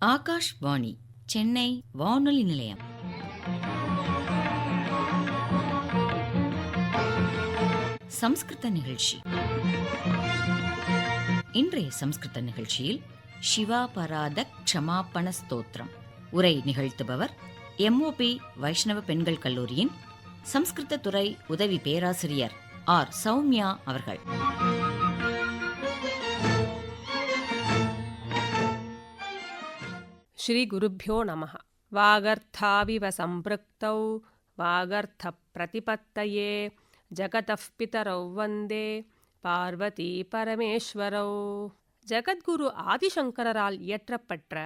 ஆகாஷ்வாணி சென்னை வானொலி நிலையம். சம்ஸ்கிருத நிகழ்ச்சி. இன்றைய சம்ஸ்கிருத நிகழ்ச்சியில் சிவாபராத க்ஷமாபண ஸ்தோத்திரம் உரை நிகழ்த்துபவர் MOP வைஷ்ணவ பெண்கள் கல்லூரியின் சம்ஸ்கிருத துறை உதவி பேராசிரியர் R. சௌமியா அவர்கள். ஸ்ரீ குருப்யோ நமः. வாகர்த்தாவிவ சம்பிருக்தௌ வாகர்த்த பிரதிபத்தயே ஜகதஃ பிதரௌ வந்தே பார்வதி பரமேஸ்வரௌ. ஜகத்குரு ஆதிசங்கரால் இயற்றப்பட்ட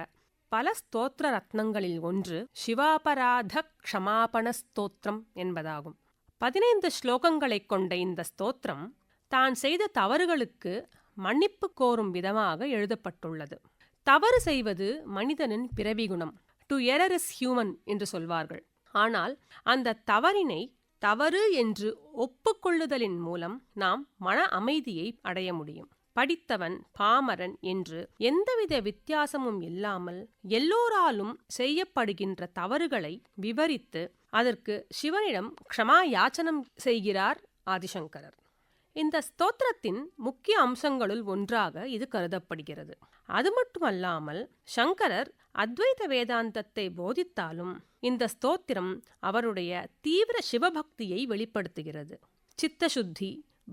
பல ஸ்தோத்திர ரத்னங்களில் ஒன்று சிவாபராத க்ஷமாபண ஸ்தோத்திரம் என்பதாகும். 15 ஸ்லோகங்களைக் கொண்ட இந்த ஸ்தோத்திரம் தான் செய்த தவறுகளுக்கு மன்னிப்பு கோரும் விதமாக எழுதப்பட்டுள்ளது. தவறு செய்வது மனிதனின் பிறவி குணம். டு எரர் இஸ் ஹியூமன் என்று சொல்வார்கள். ஆனால் அந்த தவறினை தவறு என்று ஒப்புக்கொள்ளுதலின் மூலம் நாம் மன அமைதியை அடைய முடியும். படித்தவன் பாமரன் என்று எந்தவித வித்தியாசமும் இல்லாமல் எல்லோராலும் செய்யப்படுகின்ற தவறுகளை விவரித்து அதற்கு சிவனிடம் க்ஷமா யாச்சனம் செய்கிறார் ஆதிசங்கரர். இந்த ஸ்தோத்திரத்தின் முக்கிய அம்சங்களுள் ஒன்றாக இது கருதப்படுகிறது. அது மட்டுமல்லாமல் சங்கரர் அத்வைத வேதாந்தத்தை போதித்தாலும் இந்த ஸ்தோத்திரம் அவருடைய தீவிர சிவபக்தியை வெளிப்படுத்துகிறது. சித்தசுத்தி,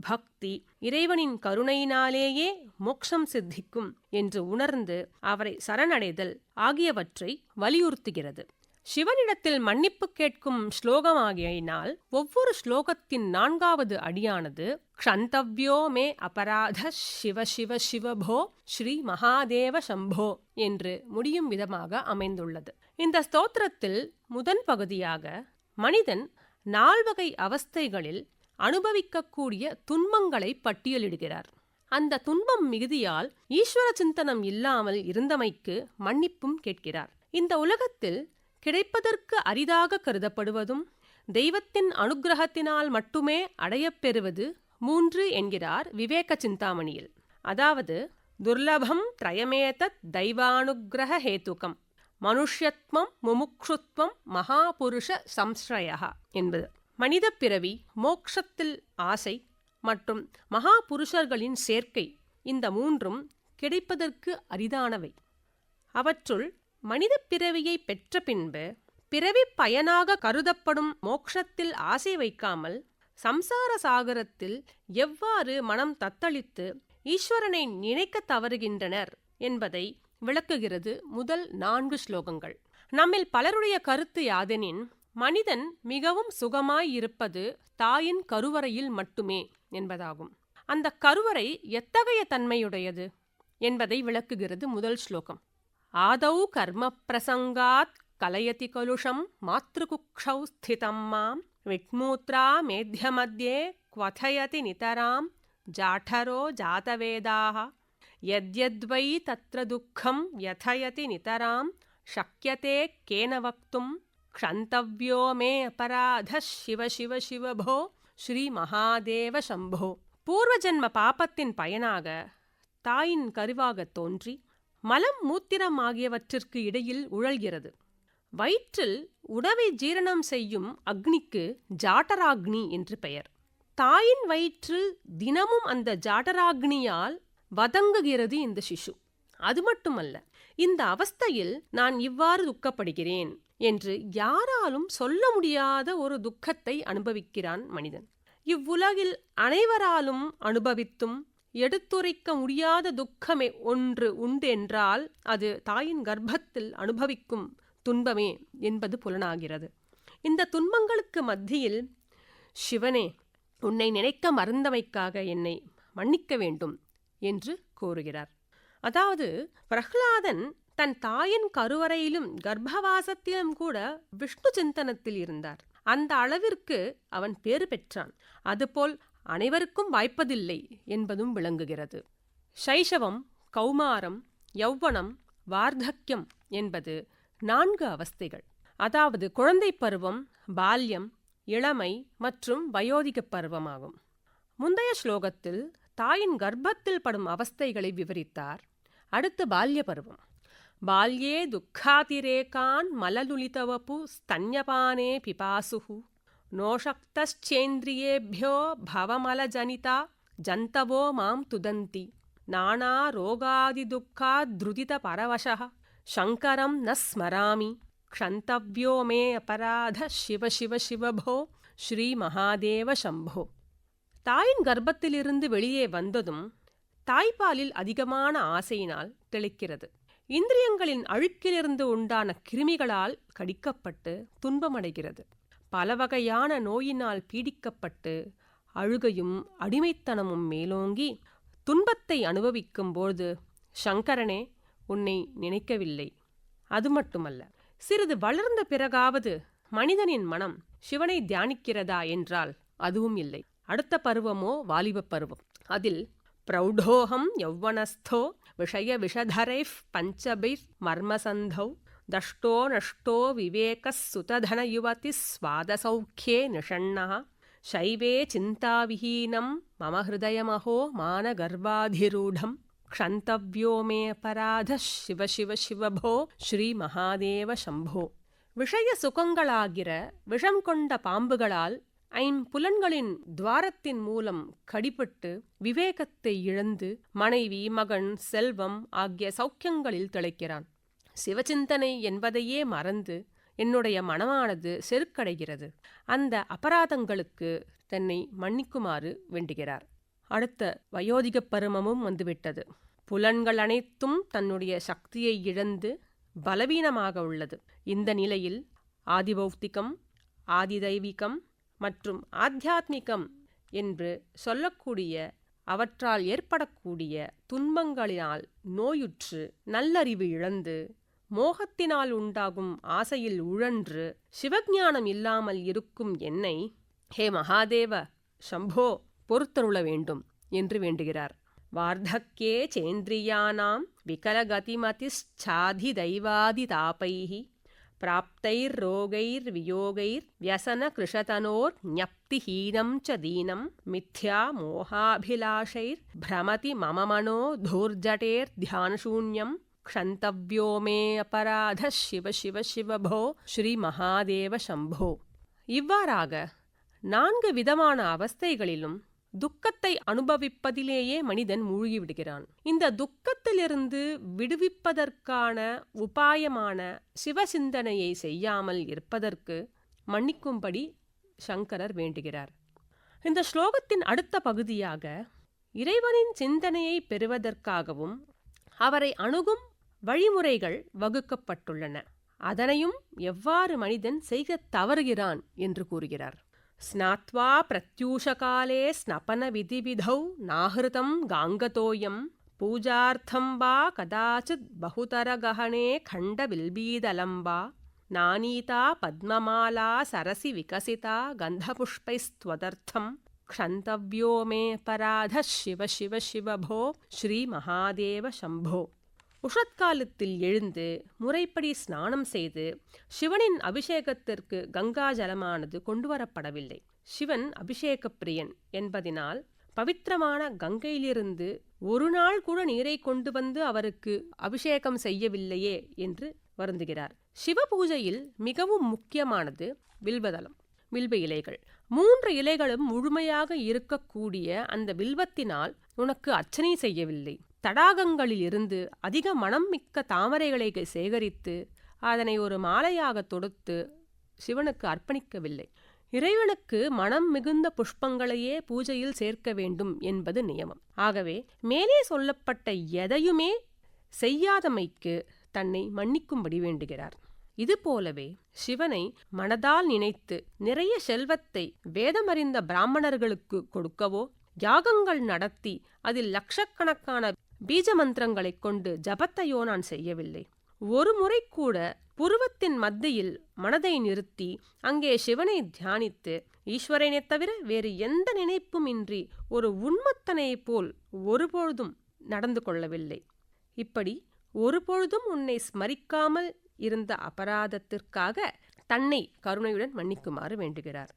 பக்தி, இறைவனின் கருணையினாலேயே மோட்சம் சித்திக்கும் என்று உணர்ந்து அவரை சரணடைதல் ஆகியவற்றை வலியுறுத்துகிறது. சிவனிடத்தில் மன்னிப்பு கேட்கும் ஸ்லோகமாகியினால் ஒவ்வொரு ஸ்லோகத்தின் 4வது அடியானது க்ஷந்தவ்யோ மே அபராத சிவ சிவ சிவபோ ஸ்ரீ மகாதேவ சம்போ என்று முடியும் விதமாக அமைந்துள்ளது. இந்த ஸ்தோத்திரத்தில் முதன் பகுதியாக மனிதன் 4 வகை அவஸ்தைகளில் அனுபவிக்கக்கூடிய துன்பங்களை பட்டியலிடுகிறார். அந்த துன்பம் மிகுதியால் ஈஸ்வர சிந்தனம் இல்லாமல் இருந்தமைக்கு மன்னிப்பும் கேட்கிறார். இந்த உலகத்தில் கிடைப்பதற்கு அரிதாக கருதப்படுவதும் தெய்வத்தின் அனுக்கிரகத்தினால் மட்டுமே அடையப்பெறுவது 3 என்கிறார் விவேக சிந்தாமணியில். அதாவது துர்லபம் த்ரயமேதத் தெய்வானுக்கிரக ஹேதுகம் மனுஷ்யத்வம் முமுக்ஷுத்வம் மகாபுருஷ சம்ஸ்ரயா என்பது. மனித பிறவி, மோக்ஷத்தில் ஆசை மற்றும் மகாபுருஷர்களின் சேர்க்கை, இந்த 3ம் கிடைப்பதற்கு அரிதானவை. அவற்றுள் மனித பிறவியை பெற்ற பின்பு பிறவி பயனாக கருதப்படும் மோக்ஷத்தில் ஆசை வைக்காமல் சம்சார சாகரத்தில் எவ்வாறு மனம் தத்தளித்து ஈஸ்வரனை நினைக்க தவறுகின்றனர் என்பதை விளக்குகிறது முதல் 4 ஸ்லோகங்கள். நம்மில் பலருடைய கருத்து யாதெனின், மனிதன் மிகவும் சுகமாய் இருப்பது தாயின் கருவறையில் மட்டுமே என்பதாகும். அந்த கருவறை எத்தகைய தன்மையுடையது என்பதை விளக்குகிறது முதல் ஸ்லோகம். ஆதௌ கர்ம பிரசங்காத் கலயதி கலுஷம் மாத்ருகுக்ஷௌ ஸ்திதம் மாம் விக்மூத்ரா மேத்யமத்யே க்வதயதி நிதராம் ஜாఠரோ ஜாதவேதாக யத்யத்வை தத்ர துக்கம் யதயதி நிதராம் ஷக்யதே கேன வக்தும் க்ஷந்தவ்யோ மே அபராத சிவ சிவ சிவபோ ஸ்ரீ மகாதேவ சம்போ. பூர்வஜன்ம பாபத்தின் பயனாக தாயின் கருவாக தோன்றி மலம் மூத்திரம் ஆகியவற்றிற்கு இடையில் உழல்கிறது. வயிற்றில் உணவை ஜீரணம் செய்யும் அக்னிக்கு ஜாட்டராக்னி என்று பெயர். தாயின் வயிற்றில் தினமும் அந்த ஜாட்டராக்னியால் வதங்குகிறது இந்த சிசு. அது மட்டுமல்ல, இந்த அவஸ்தையில் நான் இவ்வாறு துக்கப்படுகிறேன் என்று யாராலும் சொல்ல முடியாத ஒரு துக்கத்தை அனுபவிக்கிறான் மனிதன். இவ்வுலகில் அனைவராலும் அனுபவித்தும் எடுத்துரைக்க முடியாத துக்கமே ஒன்று உண்டென்றால் அது தாயின் கர்ப்பத்தில் அனுபவிக்கும் துன்பமே என்பது புலனாகிறது. இந்த துன்பங்களுக்கு மத்தியில் சிவனே, உன்னை நினைக்க மறந்தமைக்காக என்னை மன்னிக்க வேண்டும் என்று கூறுகிறார். அதாவது பிரஹ்லாதன் தன் தாயின் கருவறையிலும் கர்ப்பவாசத்திலும் கூட விஷ்ணு சிந்தனத்தில் இருந்தார். அந்த அளவிற்கு அவன் பேறு பெற்றான். அதுபோல் அனைவருக்கும் வாய்ப்பதில்லை என்பதும் விளங்குகிறது. சைஷவம், கௌமாரம், யௌவனம், வார்த்தக்கியம் என்பது 4 அவஸ்தைகள். அதாவது குழந்தை பருவம், பால்யம், இளமை மற்றும் வயோதிக பருவமாகும். முந்தைய ஸ்லோகத்தில் தாயின் கர்ப்பத்தில் படும் அவஸ்தைகளை விவரித்தார். அடுத்து பால்ய பருவம். பால்யே துக்காதிரேகான் மலலுலிதவபு ஸ்தன்யபானே பிபாசுः நோஷக்தஸ்சேந்திரியேभ्यो பவமலஜனிதா ஜந்தவோ மாம் துதந்தி நானா ரோகாதிதுக்காத்ருதித பரவசः சங்கரம் ந ஸ்மராமி க்ஷந்தவ்யோ மே அபராத சிவ சிவ சிவபோ ஸ்ரீ மகாதேவ சம்போ. தாயின் கர்ப்பத்திலிருந்து வெளியே வந்ததும் தாய்ப்பாலில் அதிகமான ஆசையினால் தெளிக்கிறது. இந்திரியங்களின் அழுக்கிலிருந்து உண்டான கிருமிகளால் கடிக்கப்பட்டு துன்பமடைகிறது. பல வகையான நோயினால் பீடிக்கப்பட்டு அழுகையும் அடிமைத்தனமும் மேலோங்கி துன்பத்தை அனுபவிக்கும்போது சங்கரனே உன்னை நினைக்கவில்லை. அது மட்டுமல்ல, சிறிது வளர்ந்த பிறகாவது மனிதனின் மனம் சிவனை தியானிக்கிறதா என்றால் அதுவும் இல்லை. அடுத்த பருவமோ வாலிப பருவம். அதில் பிரௌடோகம் யௌவனஸ்தோ விஷய விஷதரைஃப் பஞ்சபிர் மர்மசந்தௌ தஷ்டோ நஷ்டோ விவேகஸ் சுததன யுவதி ஸ்வாதசௌக்கியே நிஷண்ணः சைவே சிந்தாவிஹீனம் மம ஹிருதயமஹோ மானகர்வாதிரூடம் க்ஷந்தவ்யோ மே அபராத சிவ சிவ சிவபோ ஸ்ரீ மகாதேவ சம்போ. விஷய சுகங்களாகிற விஷம் கொண்ட பாம்புகளால் ஐம்புலன்களின் துவாரத்தின் மூலம் கடிபட்டு விவேகத்தை இழந்து மனைவி, மகன், செல்வம் ஆகிய சௌக்கியங்களில் திளைக்கிறான். சிவசிந்தனை என்பதையே மறந்து என்னுடைய மனமானது செருக்கடைகிறது. அந்த அபராதங்களுக்கு தன்னை மன்னிக்குமாறு வேண்டுகிறார். அடுத்த வயோதிகப் பருவமும் வந்துவிட்டது. புலன்கள் அனைத்தும் தன்னுடைய சக்தியை இழந்து பலவீனமாக உள்ளது. இந்த நிலையில் ஆதிபௌத்திகம், ஆதிதைவிகம் மற்றும் ஆத்தியாத்மிகம் என்று சொல்லக்கூடிய அவற்றால் ஏற்படக்கூடிய துன்பங்களினால் நோயுற்று நல்லறிவு இழந்து மோகத்தினால் உண்டாகும் ஆசையில் உழன்று சிவஞானம் இல்லாமல் இருக்கும் என்னை ஹே மகாதேவ சம்போ பொறுத்தருள வேண்டும் என்று வேண்டுகிறார். வார்த்தக்யே சேந்திரியானாம் விகலகதிமதிச்சாதி தைவாதி தாபைஹி பிராப்தைர் ரோகைர் வியோகைர் வியசன கிருஷதனோர் ஞப்திஹீனம் ச தீனம் மித்யா மோகாபிலாஷைர் பிரமதி மம மனோ தூர்ஜடேர் தியானசூன்யம் க்ஷந்தவ்யோ மே அபராத சிவ சிவ சிவபோ ஸ்ரீ மகாதேவ சம்போ. இவ்வாறாக 4 விதமான அவஸ்தைகளிலும் துக்கத்தை அனுபவிப்பதிலேயே மனிதன் மூழ்கிவிடுகிறான். இந்த துக்கத்திலிருந்து விடுவிப்பதற்கான உபாயமான சிவசிந்தனையை செய்யாமல் இருப்பதற்கு மன்னிக்கும்படி சங்கரர் வேண்டுகிறார். இந்த ஸ்லோகத்தின் அடுத்த பகுதியாக இறைவனின் சிந்தனையை பெறுவதற்காகவும் அவரை அணுகும் வழிமுறைகள் வகுக்கப்பட்டுள்ளன. அதனையும் எவ்வாறு மனிதன் செய்ய தவறுகிறான் என்று கூறுகிறார். ஸ்நாத்வா பிரத்யூஷகாலே ஸ்னபன விதிவிதௌ நாஹிருதம் காங்கதோயம் பூஜார்த்தம் வா கதாச்சித் பகுதரகஹனே கண்ட வில்பீதலம்பா நானீதா பத்மமாலா சரசி விகசிதா கந்தபுஷ்பைஸ்த்வதர்த்தம் க்ஷந்தவ்யோ மே அபராத சிவ சிவ சிவபோ ஸ்ரீ மகாதேவ சம்போ. உஷத்காலத்தில் எழுந்து முறைப்படி ஸ்நானம் செய்து சிவனின் அபிஷேகத்திற்கு கங்கா ஜலமானது கொண்டு வரப்படவில்லை. சிவன் அபிஷேக பிரியன் என்பதினால் பவித்திரமான கங்கையிலிருந்து ஒரு நாள் கூட நீரை கொண்டு வந்து அவருக்கு அபிஷேகம் செய்யவில்லையே என்று வருந்துகிறார். சிவ பூஜையில் மிகவும் முக்கியமானது வில்வதளம், வில்வ இலைகள். 3 இலைகளும் முழுமையாக இருக்கக்கூடிய அந்த வில்வத்தினால் உனக்கு அர்ச்சனை செய்யவில்லை. தடாகங்களில் இருந்து அதிக மனம் மிக்க தாமரைகளை சேகரித்து அதனை ஒரு மாலையாக தொடுத்து சிவனுக்கு அர்ப்பணிக்கவில்லை. இறைவனுக்கு மனம் மிகுந்த புஷ்பங்களையே பூஜையில் சேர்க்க வேண்டும் என்பது நியமம். ஆகவே மேலே சொல்லப்பட்ட எதையுமே செய்யாதமைக்கு தன்னை மன்னிக்கும்படி வேண்டுகிறார். இதுபோலவே சிவனை மனதால் நினைத்து நிறைய செல்வத்தை வேதமறிந்த பிராமணர்களுக்கு கொடுக்கவோ, யாகங்கள் நடத்தி அதில் லட்சக்கணக்கான பீஜ மந்திரங்களைக் கொண்டு ஜபத்தையோ நான் செய்யவில்லை. ஒரு முறை கூட புருவத்தின் மத்தியில் மனதை நிறுத்தி அங்கே சிவனை தியானித்து ஈஸ்வரனைத் தவிர வேறு எந்த நினைப்பும் இன்றி ஒரு உன்மத்தனைப் போல் ஒருபொழுதும் நடந்து கொள்ளவில்லை. இப்படி ஒருபொழுதும் உன்னை ஸ்மரிக்காமல் இருந்த அபராதத்திற்காக தன்னை கருணையுடன் மன்னிக்குமாறு வேண்டுகிறார்.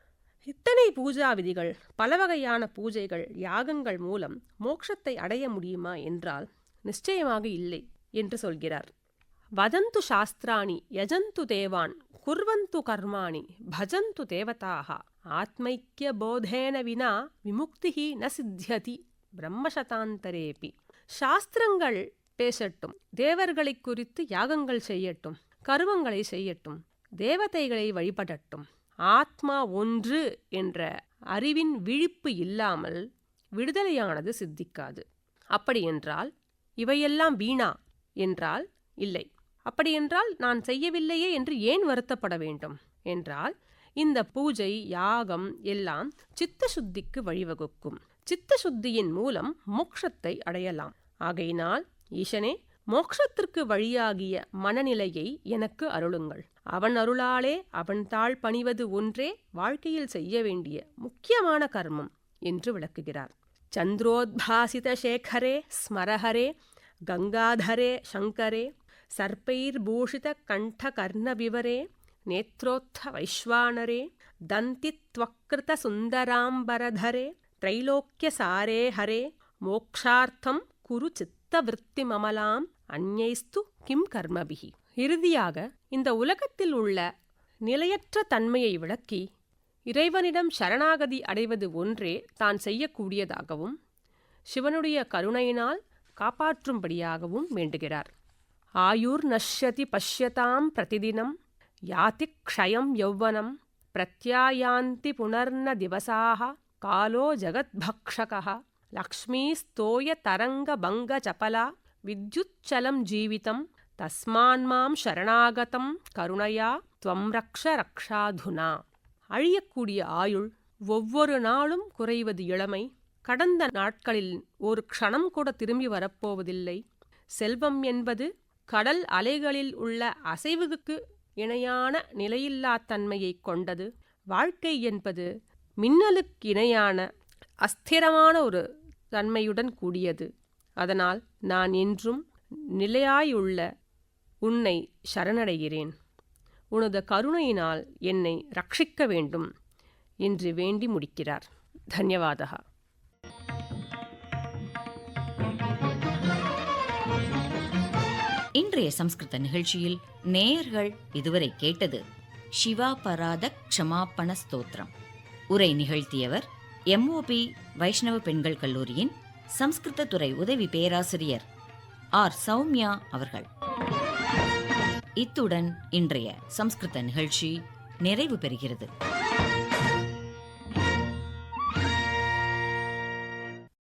இத்தனை பூஜா விதிகள், பல வகையான பூஜைகள், யாகங்கள் மூலம் மோட்சத்தை அடைய முடியுமா என்றால் நிச்சயமாக இல்லை என்று சொல்கிறார். வதந்து சாஸ்திராணி யஜந்து தேவான் குர்வந்து கர்மாணி பஜந்து தேவதாக ஆத்மைக்கிய போதேன வினா விமுக்திஹி ந சித்தியதி பிரம்மசதாந்தரேபி. சாஸ்திரங்கள் பேசட்டும், தேவர்களை குறித்து யாகங்கள் செய்யட்டும், கருமங்களை செய்யட்டும், தேவதைகளை வழிபடட்டும், ஆத்மா ஒன்று என்ற அறிவின் விழிப்பு இல்லாமல் விடுதலையானது சித்திக்காது. அப்படியென்றால் இவையெல்லாம் வீணா என்றால் இல்லை. அப்படியென்றால் நான் செய்யவில்லையே என்று ஏன் வருத்தப்பட வேண்டும் என்றால், இந்த பூஜை யாகம் எல்லாம் சித்த சுத்திக்கு வழிவகுக்கும். சித்த சுத்தியின் மூலம் மோட்சத்தை அடையலாம். ஆகையினால் ஈசனே, மோட்சத்திற்கு வழியாகிய மனநிலையை எனக்கு அருளுங்கள். அவன் அருளாலே அவன் தாழ் பணிவது ஒன்றே வாழ்க்கையில் செய்ய வேண்டிய முக்கியமான கர்மம் என்று விளக்குகிறார். சந்திரோத்பாசித சேகரே ஸ்மரஹரே கங்காதரே சங்கரே சர்ப்பைர்பூஷித கண்ட கர்ண விவரே நேத்ரோத்த வைஸ்வானரே தந்தித்வக்ருத சுந்தராம்பரதரே த்ரைலோக்கிய சாரே ஹரே மோக்ஷார்த்தம் குரு சித்தவிருத்திமமலாம் அந்யைஸ்து கிம் கர்மபிஹி. இறுதியாக இந்த உலகத்தில் உள்ள நிலையற்ற தன்மையை விளக்கி இறைவனிடம் சரணாகதி அடைவது ஒன்றே தான் செய்யக்கூடியதாகவும் சிவனுடைய கருணையினால் காப்பாற்றும்படியாகவும் வேண்டுகிறார். ஆயுர் நஷ்யதி பஷ்யதாம் பிரதிதினம் யாதி க்ஷயம் யௌவனம் பிரத்யாயாந்தி புனர்ன திவசாக காலோ ஜகத்பக்ஷகः லக்ஷ்மீஸ்தோய தரங்க பங்க சபலா வித்யுச்சலம் ஜீவிதம் தஸ்மான்மாம் சரணாகதம் கருணையா த்வம் ரக்ஷ ரக்ஷாதுனா. அழியக்கூடிய ஆயுள், ஒவ்வொரு நாளும் குறைவது இளமை, கடந்த நாட்களில் ஒரு க்ஷணம் கூட திரும்பி வரப்போவதில்லை. செல்வம் என்பது கடல் அலைகளில் உள்ள அசைவுக்கு இணையான நிலையில்லாத்தன்மையை கொண்டது. வாழ்க்கை என்பது மின்னலுக்கு இணையான அஸ்திரமான ஒரு தன்மையுடன் கூடியது. அதனால் நான் என்றும் நிலையாயுள்ள உன்னை சரணடைகிறேன். உனது கருணையினால் என்னை ரட்சிக்க வேண்டும் என்று வேண்டி முடிக்கிறார். தன்யவாதः. இன்றைய சம்ஸ்கிருத நிகழ்ச்சியில் நேயர்கள் இதுவரை கேட்டது சிவாபராத க்ஷமாபண ஸ்தோத்திரம். உரை நிகழ்த்தியவர் MOP வைஷ்ணவ பெண்கள் கல்லூரியின் சம்ஸ்கிருத துறை உதவி பேராசிரியர் R. சௌமியா அவர்கள். இத்துடன் இன்றைய சம்ஸ்கிருத நிகழ்ச்சி நிறைவு பெறுகிறது.